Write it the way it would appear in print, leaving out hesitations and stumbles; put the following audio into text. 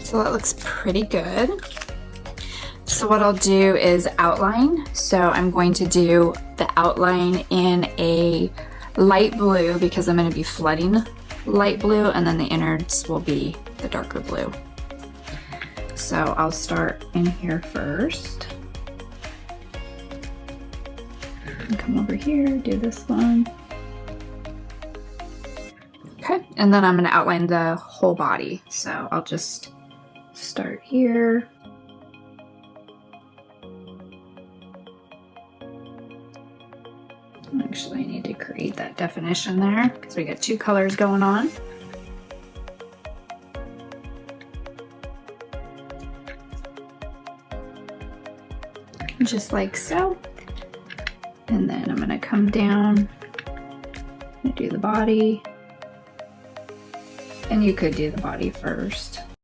So that looks pretty good. So what I'll do is outline. So I'm going to do the outline in a light blue because I'm going to be flooding light blue, and then the innards will be the darker blue. So I'll start in here first. And come over here, do this one. Okay, and then I'm going to outline the whole body. So I'll just start here. Actually, I need to create that definition there because we got two colors going on. Just like so. And then I'm going to come down and do the body. And you could do the body first.